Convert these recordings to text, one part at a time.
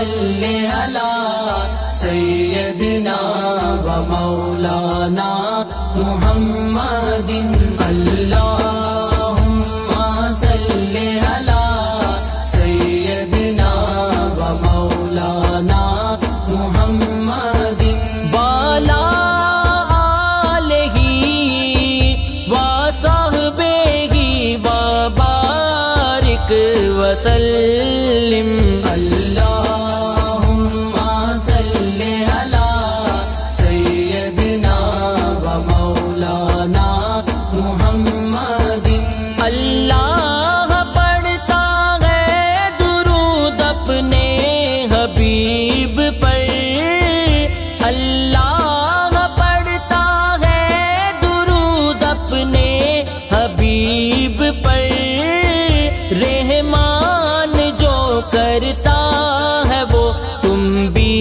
صلی علی سیدنا و مولانا محمد اللہم صلی علی سیدنا و مولانا محمد والا آلہ و صحبہ وبارک وسلم اللہم صلی علی سیدنا و مولانا محمد اللہ پڑھتا ہے درود اپنے حبیب پر، اللہ پڑھتا ہے درود اپنے حبیب پر، رحمان جو کرتا ہے وہ تم بھی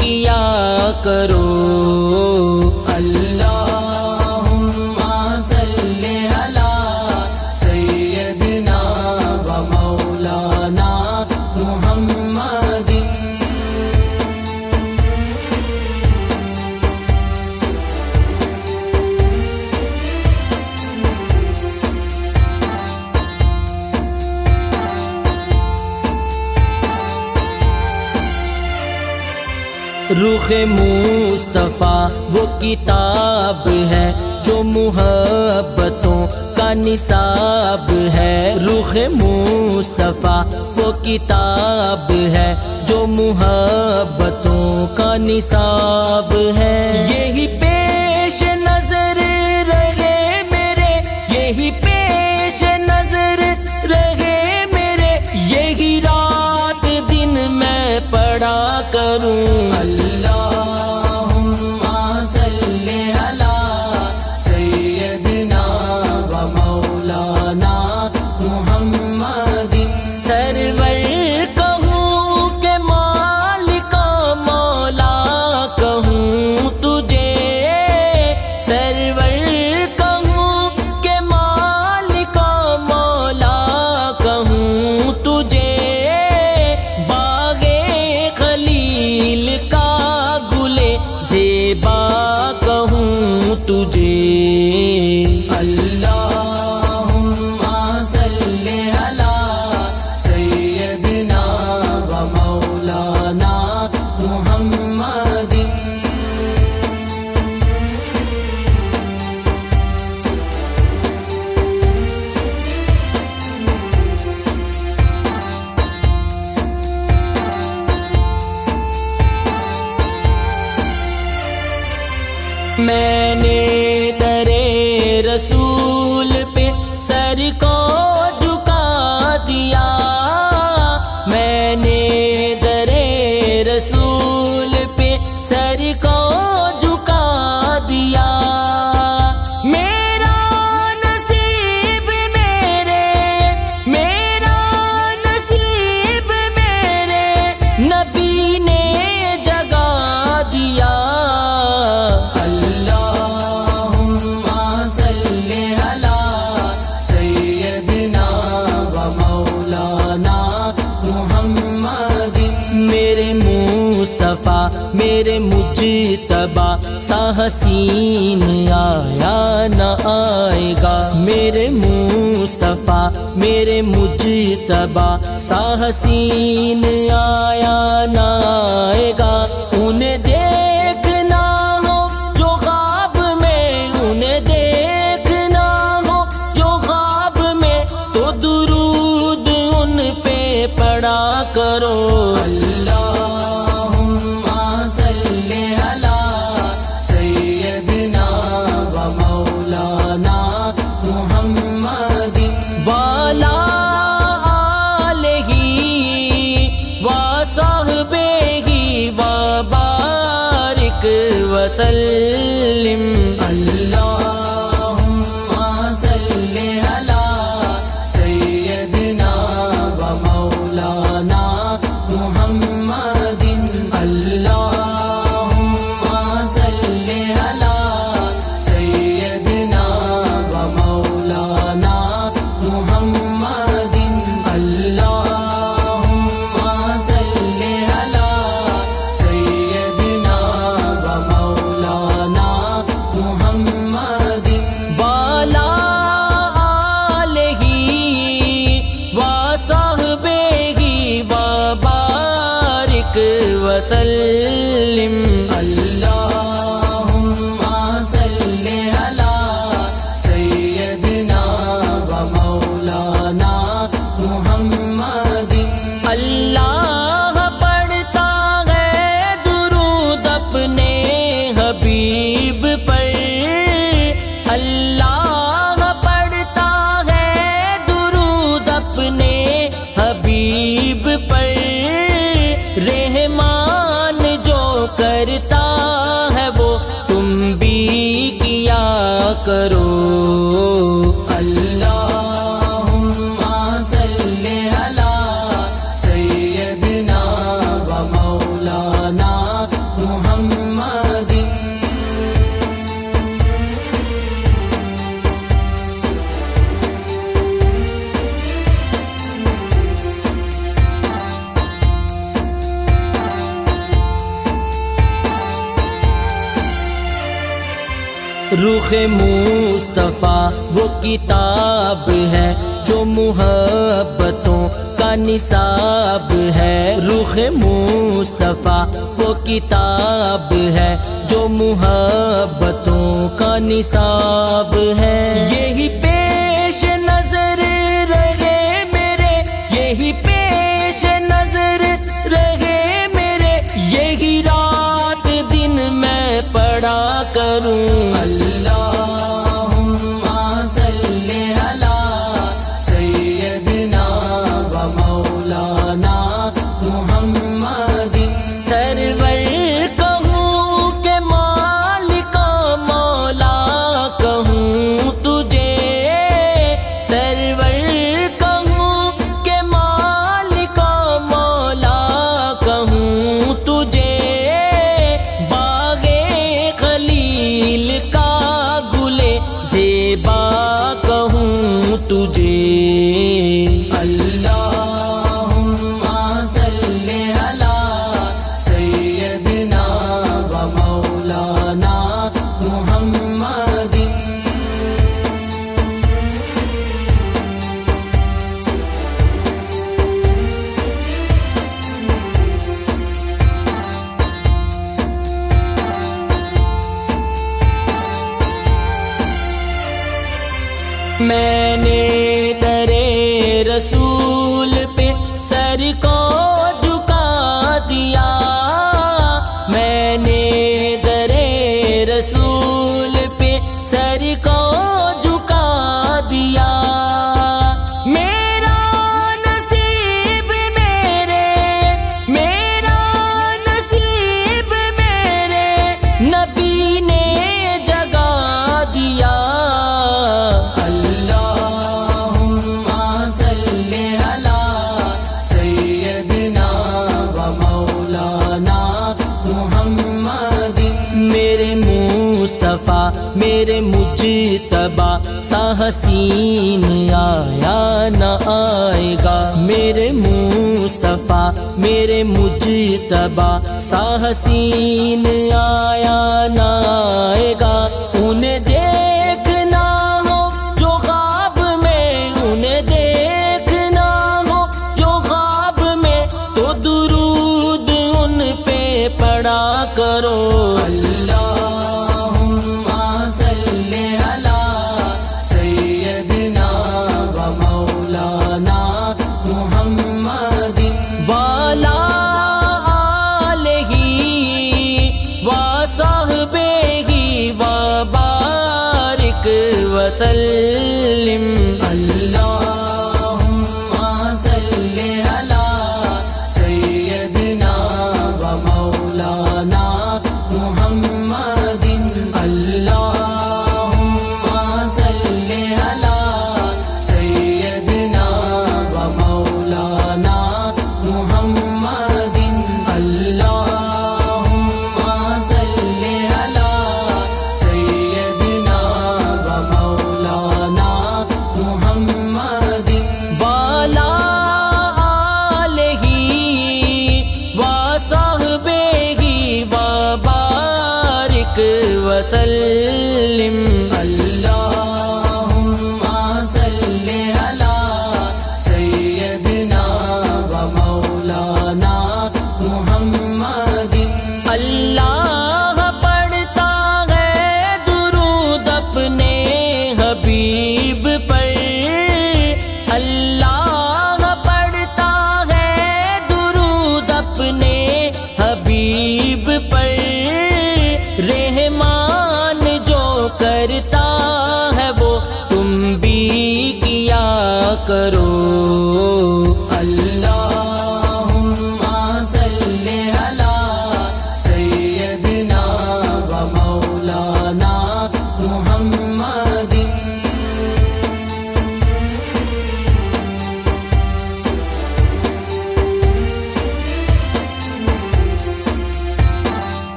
کیا کرو۔ اللہم صلی علی سیدنا و مولانا محمد رخ مصطفیٰ وہ کتاب ہے جو محبتوں کا نصاب ہے، رخ مصطفیٰ وہ کتاب ہے جو محبتوں کا نصاب ہے، یہی پیش نظر رہے میرے، یہی پیش نظر رہے میرے، یہی رات دن میں پڑھا کروں۔ اللہم صلی علی سیدنا و مولانا محمد سرور کہوں کہ مالکا مولا کہوں تجھے، سرور کہوں کہ مالکا مولا کہوں تجھے، باغ خلیل کا گلے زیبا کہوں تجھے۔ اللہم صلی علی سیدنا و مولانا محمد میں نے درے رسول پہ سر کو جھکا دیا، میں نے درے رسول پہ سر کو جھکا دیا، میرا نصیب میرے، میرا نصیب میرے نبی نے جگا دیا۔ اللہم صلی علی سیدنا و مولانا محمد میرے مصطفیٰ میرے مجتبیٰ سا حسین آیا نہ آئے گا، میرے مصطفیٰ میرے مجتبیٰ سا حسین آیا نہ آئے گا، انہیں دیکھنا ہو جو خواب میں، انہیں دیکھنا ہو جو خواب میں، تو درود ان پہ پڑھا کرو۔ اللہم صلی علی سیدنا و مولانا محمد والا آلہ و صحبہ وبارک وسلم۔ اللہم صلی علی سیدنا و مولانا محمد اللہم صلی علی سیدنا و مولانا محمد اللہم صلی علی وصحبه وبارك وسلم اللهم صل على سيدنا ومولانا محمد اللہ پڑھتا ہے درود اپنے حبیب پر اللہ پڑھتا ہے درود اپنے حبیب پر رحمان جو کرتا ہے وہ تم بھی کیا کرو اللهم صل على سيدنا ومولانا محمد رخ مصطفیٰ وہ کتاب ہے جو محبتوں کا نصاب ہے رخ مصطفیٰ وہ کتاب ہے جو محبتوں کا نصاب ہے یہی پیش نظر رہے میرے یہی پیش نظر رہے میرے یہی رات دن میں پڑھا کروں اللهم صل على سيدنا ومولانا محمد سرور کہوں کہ مالک مولا کہوں تجھے سرور کہوں کہ مالک مولا کہوں تجھے باغ خلیل کا گلے زیبا کہوں تجھے اللهم صل على سيدنا ومولانا محمد میں نے درے رسول پہ سر کو جھکا دیا میں نے درے رسول پہ سر کو جھکا دیا میرا نصیب میرے نبی نے جگا دیا اللهم صل على سيدنا ومولانا محمد میرے مصطفیٰ میرے مجتبیٰ سا حسین آیا نہ آئے گا میرے مصطفیٰ میرے مجتبیٰ سا حسین آیا نہ آئے گا انہیں دیکھنا ہو جو خواب میں انہیں دیکھنا ہو جو خواب میں تو درود ان پہ پڑھا کرو اللهم صل على سيدنا ومولانا محمد والا آلہ وصحبہ وبارک وسلم اللهم صل على سيدنا ومولانا محمد اللهم صل على سيدنا ومولانا محمد اللهم صل على سيدنا ومولانا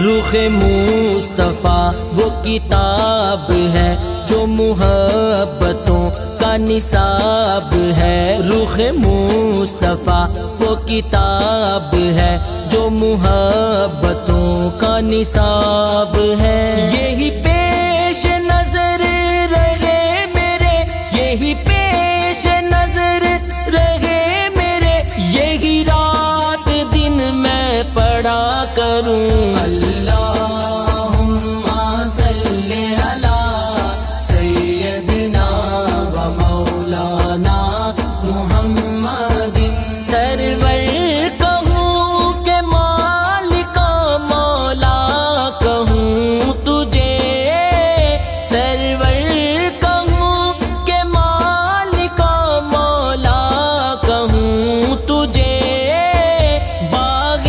رخ مصطفیٰ وہ کتاب ہے جو محبتوں کا نصاب ہے، رخ مصطفیٰ وہ کتاب ہے جو محبتوں کا نصاب ہے۔ یہی پیش نظر رہے میرے، یہی پیش نظر رہے میرے، یہی رات دن میں پڑھا کروں۔ اللہم صلی علی سیدنا و مولانا محمد۔ سرور کہوں کہ مالکا مولا کہوں تجھے، سرور کہوں کہ مالکا مولا کہوں تجھے، باغ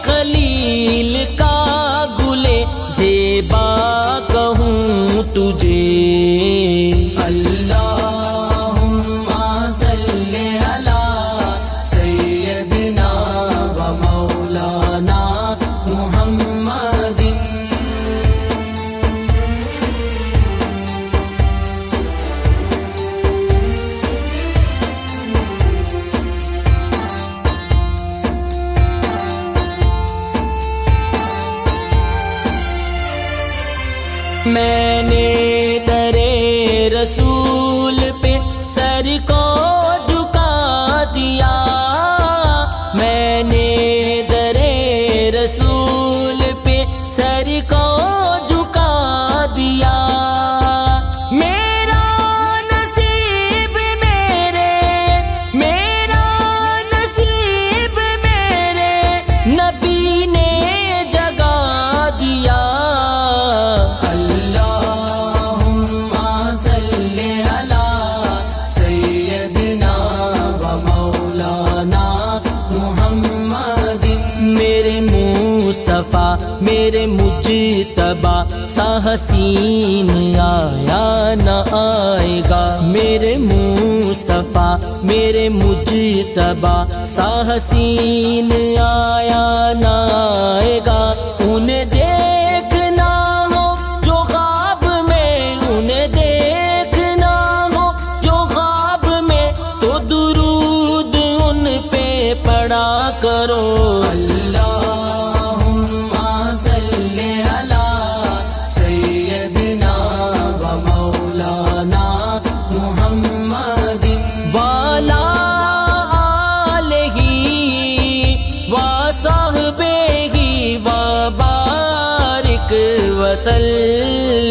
خلیل کا گلے زیبا کہوں تجھے۔ اللہم صلی علی سیدنا و مولانا محمد۔ میں نے درے رسول پہ سر کو جھکا دیا، میں نے درے رسول پہ سر کو جھکا دیا۔ میرا نصیب میرے، میرا نصیب میرے نبی نے جگا دیا۔ اللہم صلی علی سیدنا و مولانا محمد۔ میرے مصطفیٰ میرے مجتبی سا حسین آیا نہ آئے گا، میرے مصطفیٰ میرے مجتبی سا حسین آیا نہ آئے گا۔ انہیں دیکھنا ہو جو خواب میں، انہیں دیکھنا ہو جو خواب میں، تو درود ان پہ پڑھا کرو۔ اللہم صلی علی سیدنا و مولانا محمد۔ والا آلہ وصحبہ وبارک وسلم۔